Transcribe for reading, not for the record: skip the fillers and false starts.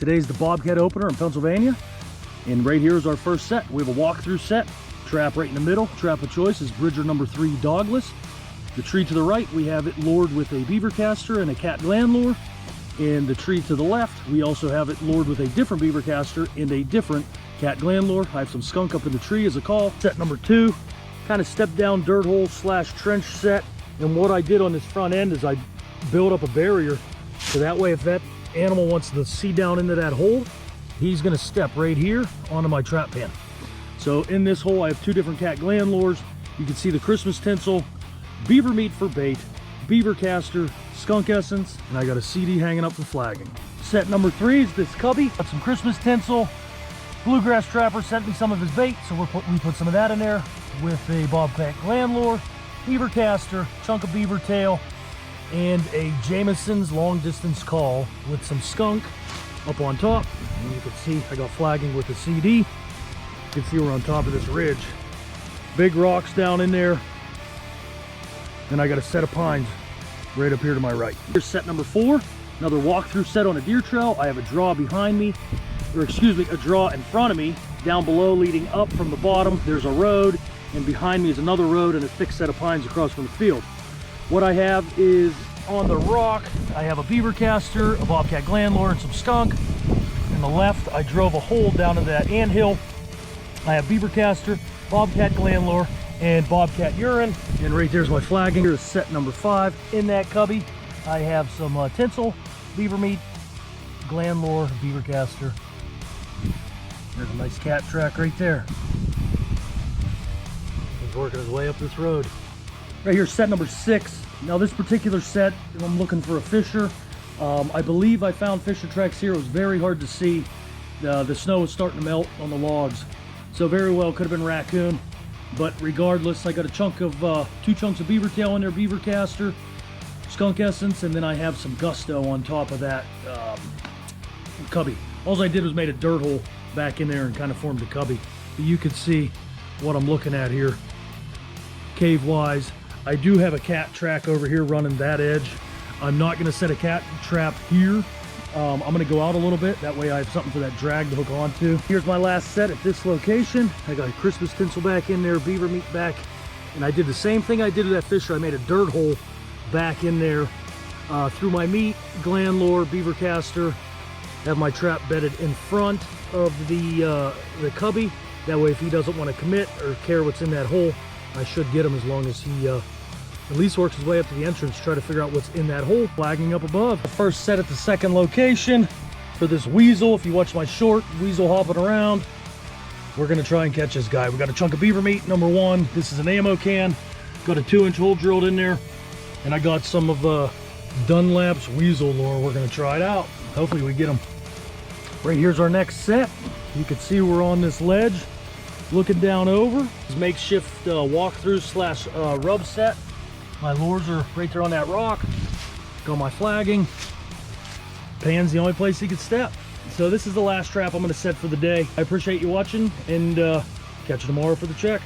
Today's the Bobcat opener in Pennsylvania. And right here is our first set. We have a walkthrough set. Trap right in the middle. Trap of choice is Bridger number 3 dogless. The tree to the right, we have it lured with a beaver caster and a cat gland lure. And the tree to the left, we also have it lured with a different beaver caster and a different cat gland lure. I have some skunk up in the tree as a call. Set number 2, kind of step down dirt hole / trench set. And what I did on this front end is I built up a barrier, so that way if that animal wants to see down into that hole, he's going to step right here onto my trap pan. So in this hole I have 2 different cat gland lures. You can see the Christmas tinsel, beaver meat for bait, beaver caster, skunk essence, and I got a CD hanging up for flagging. Set number 3 is this cubby. Got some Christmas tinsel. Bluegrass trapper sent me some of his bait, so we put some of that in there with a bobcat gland lure, beaver caster, chunk of beaver tail, and a Jameson's long distance call with some skunk up on top. And you can see I got flagging with the CD. You can see we're on top of this ridge. Big rocks down in there. And I got a set of pines right up here to my right. Here's set number 4, another walkthrough set on a deer trail. I have a draw behind me, or excuse me, a draw in front of me. Down below, leading up from the bottom, there's a road, and behind me is another road and a thick set of pines across from the field. What I have is on the rock, I have a beaver caster, a bobcat gland lure, and some skunk. On the left, I drove a hole down into that anthill. I have beaver caster, bobcat gland lure, and bobcat urine. And right there's my flagging. Here's set number 5. In that cubby, I have some tinsel, beaver meat, gland lure, beaver caster. There's a nice cat track right there. He's working his way up this road. Right here, set number 6. Now this particular set, I'm looking for a fisher. I believe I found fisher tracks here. It was very hard to see. The snow was starting to melt on the logs. So very well could have been raccoon. But regardless, I got a chunk of 2 chunks of beaver tail in there, beaver caster, skunk essence, and then I have some gusto on top of that cubby. All I did was made a dirt hole back in there and kind of formed a cubby. But you can see what I'm looking at here, cave wise. I do have a cat track over here running that edge. I'm not going to set a cat trap here. I'm going to go out a little bit. That way I have something for that drag to hook onto. Here's my last set at this location. I got Christmas tinsel back in there, beaver meat back. And I did the same thing I did with that fisher. I made a dirt hole back in there. Threw my meat, gland lure, beaver caster. Have my trap bedded in front of the cubby. That way if he doesn't want to commit or care what's in that hole, I should get him as long as he at least works his way up to the entrance, try to figure out what's in that hole. Flagging up above. The first set at the second location for this weasel. If you watch my short, weasel hopping around. We're gonna try and catch this guy. We got a chunk of beaver meat, number 1. This is an ammo can. Got a 2-inch hole drilled in there. And I got some of Dunlap's weasel lure. We're gonna try it out. Hopefully we get him. Right here's our next set. You can see we're on this ledge looking down over. This makeshift walkthrough / rub set. My lures are right there on that rock. Got my flagging. Pan's the only place he could step. So this is the last trap I'm going to set for the day. I appreciate you watching, and catch you tomorrow for the check.